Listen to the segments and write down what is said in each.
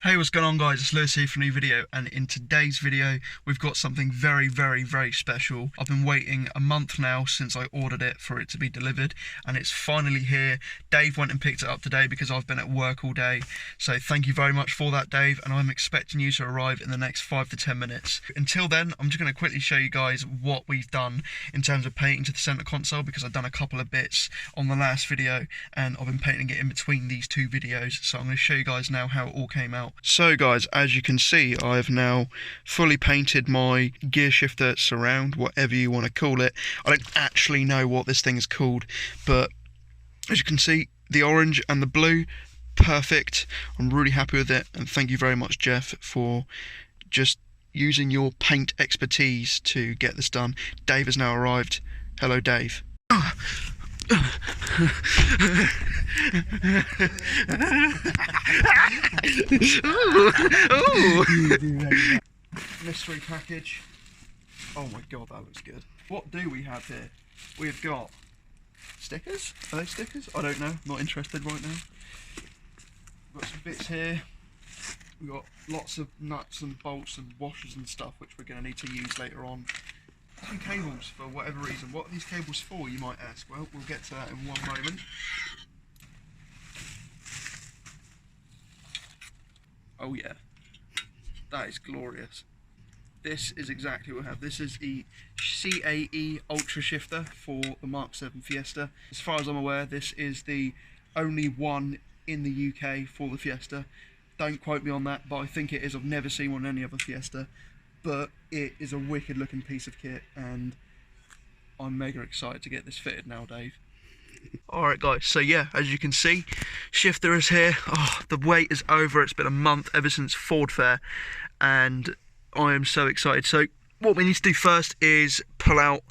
Hey, what's going on guys, it's Lewis here for a new video, and in today's video we've got something very special. I've been waiting a month now since I ordered it for it to be delivered, and it's finally here. Dave went and picked it up today because I've been at work all day, so thank you very much for that, Dave, and I'm expecting you to arrive in the next 5 to 10 minutes. Until then, I'm just going to quickly show you guys what we've done in terms of painting to the center console, because I've done a couple of bits on the last video and I've been painting it in between these two videos, so I'm going to show you guys now how it all came out. So guys, as you can see, I've now fully painted my gear shifter surround, whatever you want to call it. I don't actually know what this thing is called, but as you can see, the orange and the blue, perfect. I'm really happy with it, and thank you very much, Jeff, for just using your paint expertise to get this done. Dave has now arrived. Hello, Dave. Mystery package. Oh my god, that looks good. What do we have here? We've got stickers. Are they stickers? I don't know. Not interested right now. We've got some bits here. We've got lots of nuts and bolts and washers and stuff which we're going to need to use later on. Some cables for whatever reason. What are these cables for, you might ask? Well, we'll get to that in one moment. Oh yeah, that is glorious. This is exactly what we have. This is the CAE Ultra Shifter for the Mark 7 Fiesta. As far as I'm aware, this is the only one in the UK for the Fiesta. Don't quote me on that, but I think it is. I've never seen one in any other Fiesta. But it is a wicked looking piece of kit, and I'm mega excited to get this fitted now, Dave. Alright guys, so yeah, as you can see, shifter is here. Oh, the wait is over. It's been a month ever since Ford Fair, and I am so excited. So what we need to do first is pull out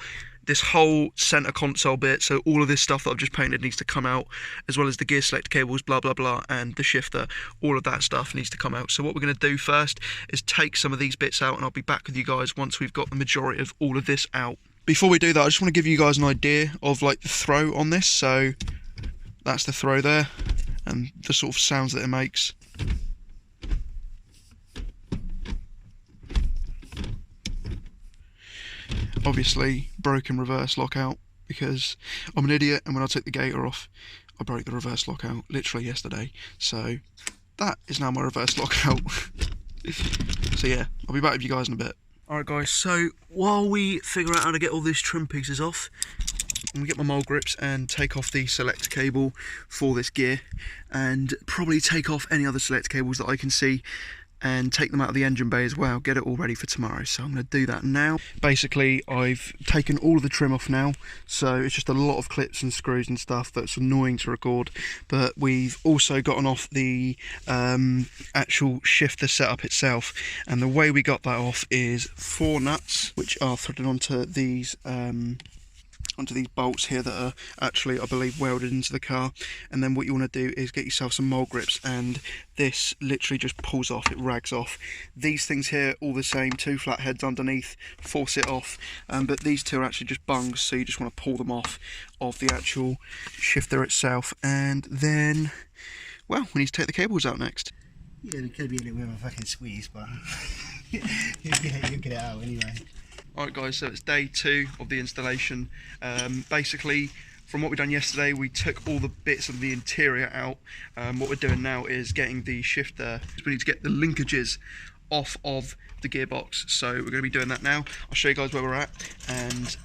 this whole center console bit, so all of this stuff that I've just painted needs to come out, as well as the gear selector cables, blah blah blah, and the shifter. All of that stuff needs to come out. So what we're going to do first is take some of these bits out, and I'll be back with you guys once we've got the majority of all of this out. Before we do that, I just want to give you guys an idea of like the throw on this. So that's the throw there, and the sort of sounds that it makes. Obviously broken reverse lockout, because I'm an idiot, and when I took the gator off I broke the reverse lockout literally yesterday, so that is now my reverse lockout. So yeah, I'll be back with you guys in a bit. Alright guys, so while we figure out how to get all these trim pieces off, I'm going to get my mold grips and take off the selector cable for this gear, and probably take off any other selector cables that I can see, and take them out of the engine bay as well, get it all ready for tomorrow. So I'm going to do that now. Basically, I've taken all of the trim off now, so it's just a lot of clips and screws and stuff that's annoying to record, but we've also gotten off the actual shifter setup itself, and the way we got that off is 4 nuts which are threaded onto these bolts here that are actually, I believe, welded into the car. And then what you want to do is get yourself some mold grips, and this literally just pulls off, it rags off. These things here, all the same, 2 flat heads underneath, force it off, but these two are actually just bungs, so you just want to pull them off of the actual shifter itself. And then, well, we need to take the cables out next. Yeah, it could be a little bit of a fucking squeeze, but you'll get it out anyway. Alright guys, so it's day 2 of the installation. Basically, from what we done yesterday, we took all the bits of the interior out. What we're doing now is getting the shifter. We need to get the linkages off of the gearbox, so we're going to be doing that now. I'll show you guys where we're at, and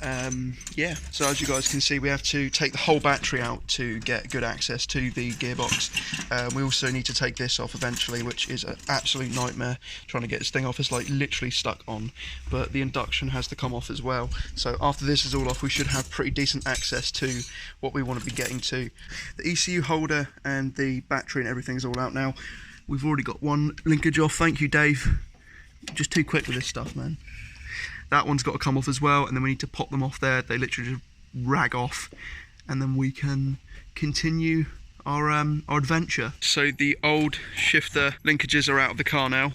yeah, so as you guys can see, we have to take the whole battery out to get good access to the gearbox. We also need to take this off eventually, which is an absolute nightmare trying to get this thing off. It's like literally stuck on, but the induction has to come off as well. So after this is all off, we should have pretty decent access to what we want to be getting to. The ECU holder and the battery and everything's all out now. We've already got one linkage off. Thank you, Dave. Just too quick with this stuff, man. That one's got to come off as well, and then we need to pop them off there. They literally just rag off, and then we can continue our adventure. So the old shifter linkages are out of the car now.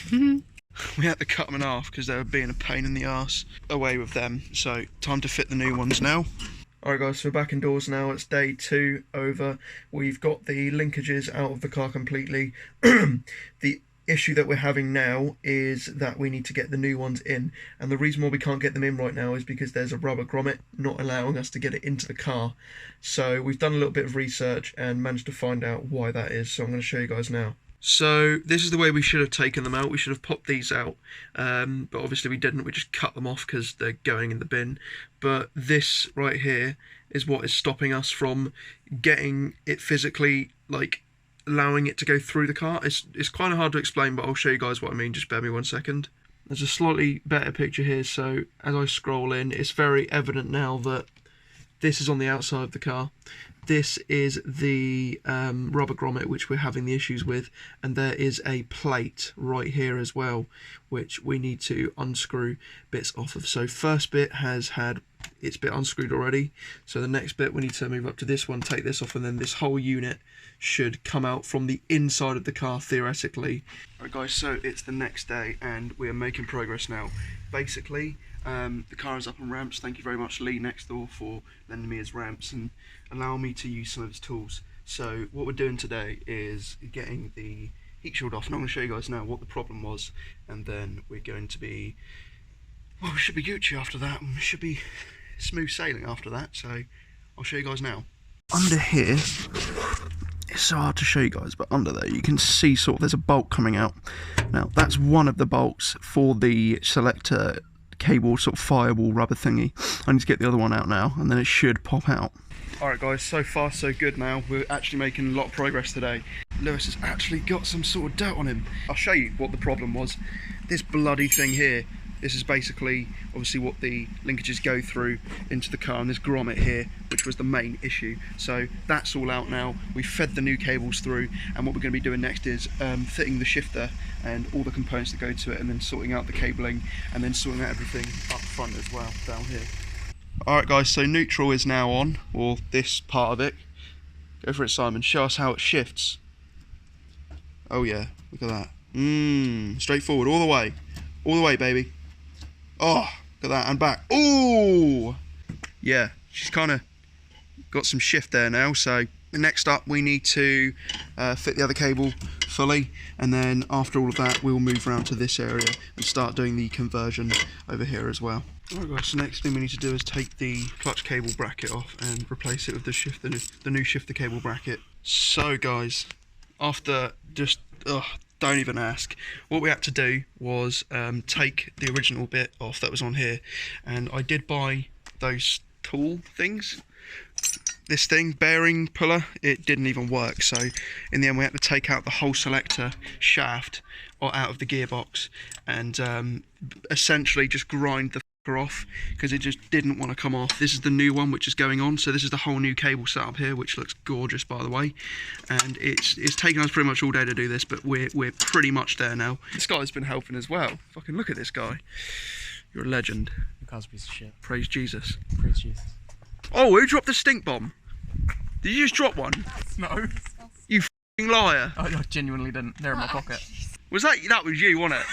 We had to cut them in half because they were being a pain in the arse. Away with them. So time to fit the new ones now. Alright guys, so we're back indoors now. It's day 2 over. We've got the linkages out of the car completely. The issue that we're having now is that we need to get the new ones in, and the reason why we can't get them in right now is because there's a rubber grommet not allowing us to get it into the car. So we've done a little bit of research and managed to find out why that is, so I'm going to show you guys now. So this is the way we should have taken them out. We should have popped these out, but obviously we didn't. We just cut them off because they're going in the bin. But this right here is what is stopping us from getting it physically, like, allowing it to go through the car. It's kind of hard to explain, but I'll show you guys what I mean. Just bear me 1 second. There's a slightly better picture here, so as I scroll in, it's very evident now that this is on the outside of the car. This is the rubber grommet which we're having the issues with, and there is a plate right here as well which we need to unscrew bits off of. So first bit has had its bit unscrewed already, so the next bit we need to move up to this one, take this off, and then this whole unit should come out from the inside of the car theoretically. Alright guys, so it's the next day and we are making progress now. Basically, the car is up on ramps. Thank you very much, Lee next door, for lending me his ramps and allowing me to use some of his tools. So what we're doing today is getting the heat shield off, and I'm going to show you guys now what the problem was, and then we're going to be, well, we should be Gucci after that, and we should be smooth sailing after that, so I'll show you guys now. Under here, it's so hard to show you guys, but under there you can see sort of there's a bolt coming out. Now that's one of the bolts for the selector cable, sort of firewall rubber thingy. I need to get the other one out now, and then it should pop out. Alright guys, so far so good now. We're actually making a lot of progress today. Lewis has actually got some sort of dirt on him. I'll show you what the problem was. This bloody thing here, this is basically obviously what the linkages go through into the car, and this grommet here, which was the main issue. So that's all out now. We've fed the new cables through, and what we're going to be doing next is fitting the shifter and all the components that go to it, and then sorting out the cabling, and then sorting out everything up front as well down here. Alright guys, so neutral is now on, or this part of it. Go for it, Simon. Show us how it shifts. Oh yeah, look at that. Straight forward, all the way. All the way, baby. Oh, look at that, and back. Ooh! Yeah, she's kind of got some shift there now, so next up we need to fit the other cable fully, and then after all of that we'll move around to this area and start doing the conversion over here as well. Alright guys, so next thing we need to do is take the clutch cable bracket off and replace it with the new shifter cable bracket. So guys, after just, don't even ask, what we had to do was take the original bit off that was on here, and I did buy those tool things. This thing, bearing puller, it didn't even work, so in the end we had to take out the whole selector shaft out of the gearbox and essentially just grind the off, because it just didn't want to come off. This is the new one which is going on, so this is the whole new cable setup here, which looks gorgeous by the way, and it's taken us pretty much all day to do this, but we're pretty much there now. This guy's been helping as well. Fucking look at this guy. You're a legend. Your car's a piece of shit. Praise Jesus. Praise Jesus. Oh, who dropped the stink bomb? Did you just drop one? No. You f***ing liar. I genuinely didn't. They're in my pocket. Was that was you, wasn't it?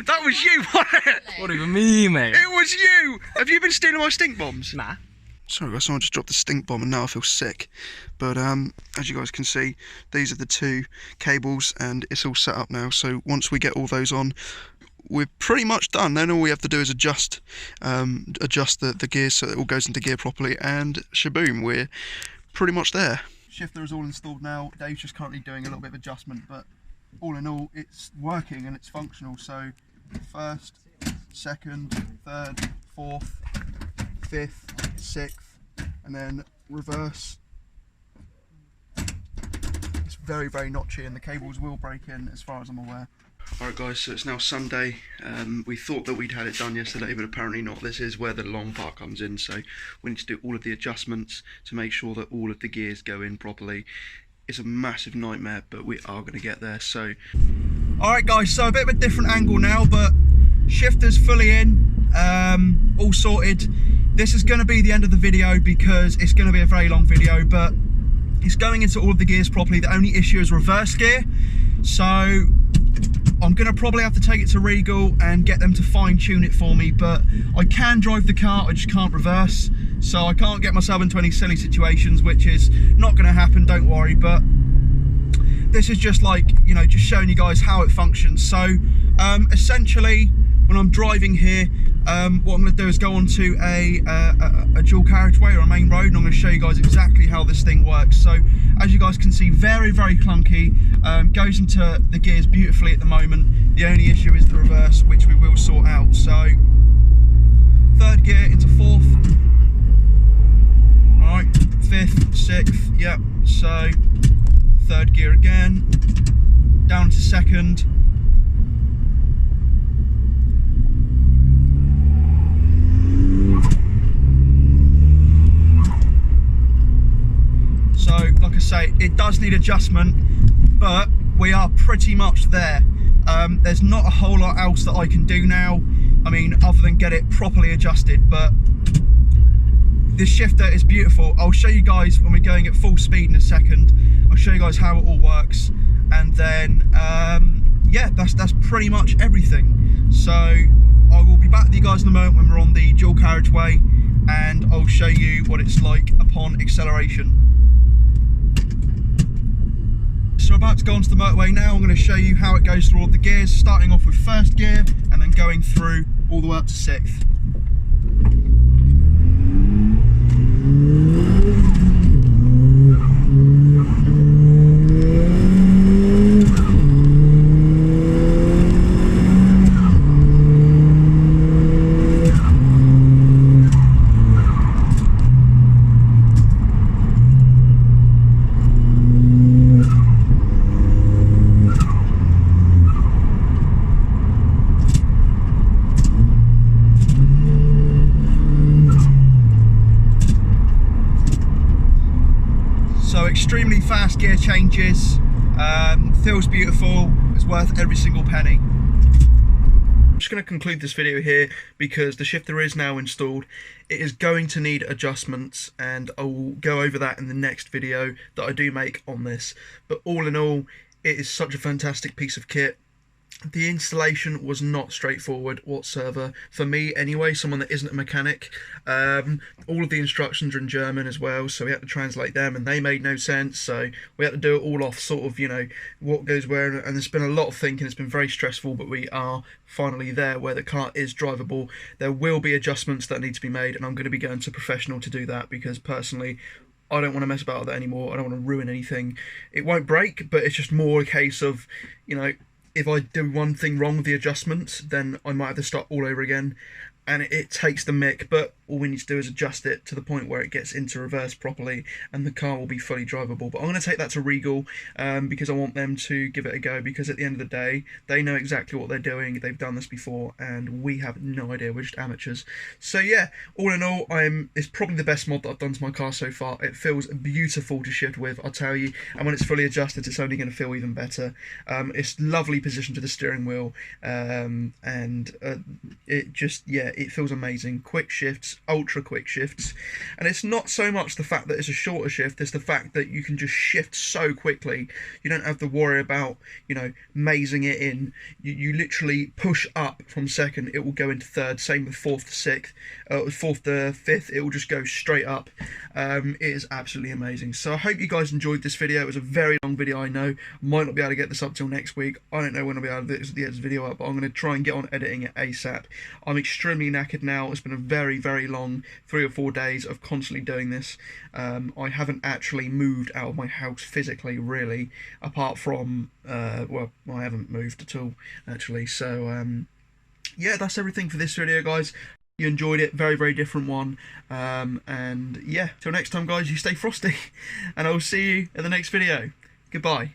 That was you, wasn't it? What even me, mate? It was you! Have you been stealing my stink bombs? Nah. Sorry guys, someone just dropped the stink bomb and now I feel sick. But as you guys can see, these are the two cables and it's all set up now. So once we get all those on, we're pretty much done. Then all we have to do is adjust the gears so it all goes into gear properly, and shaboom, we're pretty much there. Shifter is all installed now. Dave's just currently doing a little bit of adjustment, but all in all, it's working and it's functional. So first, second, third, fourth, fifth, sixth, and then reverse. It's very, very notchy, and the cables will break in as far as I'm aware. Alright guys, so it's now Sunday. We thought that we'd had it done yesterday, but apparently not. This is where the long part comes in, so we need to do all of the adjustments to make sure that all of the gears go in properly. It's a massive nightmare, but we are going to get there. So, alright guys, so a bit of a different angle now, but shifter's fully in, all sorted. This is going to be the end of the video because it's going to be a very long video, but it's going into all of the gears properly. The only issue is reverse gear, so I'm going to probably have to take it to Regal and get them to fine tune it for me, but I can drive the car, I just can't reverse, so I can't get myself into any silly situations, which is not going to happen, don't worry. But this is just like, you know, just showing you guys how it functions. So essentially, when I'm driving here, what I'm going to do is go onto a dual carriageway or a main road, and I'm going to show you guys exactly how this thing works. So as you guys can see, very clunky, goes into the gears beautifully at the moment. The only issue is the reverse, which we will sort out. So third gear into fourth, all right, fifth, sixth, yep. So third gear again, down to second, so like I say, it does need adjustment, but we are pretty much there. There's not a whole lot else that I can do now, I mean, other than get it properly adjusted, but this shifter is beautiful. I'll show you guys when we're going at full speed in a second. I'll show you guys how it all works, and then yeah, that's pretty much everything. So I will be back with you guys in a moment when we're on the dual carriageway, and I'll show you what it's like upon acceleration. So we're about to go onto the motorway now. I'm going to show you how it goes through all the gears, starting off with first gear and then going through all the way up to sixth. Extremely fast gear changes, feels beautiful, it's worth every single penny. I'm just going to conclude this video here because the shifter is now installed. It is going to need adjustments, and I will go over that in the next video that I do make on this. But all in all, it is such a fantastic piece of kit. The installation was not straightforward whatsoever, for me anyway, someone that isn't a mechanic. All of the instructions are in German as well, so we had to translate them, and they made no sense, so we had to do it all off sort of, you know, what goes where, and there's been a lot of thinking. It's been very stressful, but we are finally there where the car is drivable. There will be adjustments that need to be made, and I'm going to be going to professional to do that, because personally I don't want to mess about with that anymore. I don't want to ruin anything. It won't break, but it's just more a case of, you know, if I do one thing wrong with the adjustments, then I might have to start all over again, and it takes the mick. But all we need to do is adjust it to the point where it gets into reverse properly, and the car will be fully drivable. But I'm going to take that to Regal, because I want them to give it a go, because at the end of the day, they know exactly what they're doing. They've done this before, and we have no idea. We're just amateurs. So yeah, all in all, it's probably the best mod that I've done to my car so far. It feels beautiful to shift with, I'll tell you, and when it's fully adjusted, it's only going to feel even better. It's lovely position to the steering wheel, and it just, yeah, it feels amazing. Quick shifts, ultra quick shifts, and it's not so much the fact that it's a shorter shift, it's the fact that you can just shift so quickly. You don't have to worry about, you know, mazing it in. You literally push up from second, it will go into third. Same with fourth to sixth, fourth to fifth, it will just go straight up. It is absolutely amazing. So I hope you guys enjoyed this video. It was a very long video, I know. Might not be able to get this up till next week. I don't know when I'll be able to get this video up, but I'm going to try and get on editing it ASAP. I'm extremely knackered now. It's been a very long 3 or 4 days of constantly doing this. I haven't actually moved out of my house physically, really, apart from well, I haven't moved at all actually. So yeah, that's everything for this video, guys. You enjoyed it, very different one, and yeah, till next time, guys, you stay frosty, and I'll see you in the next video. Goodbye.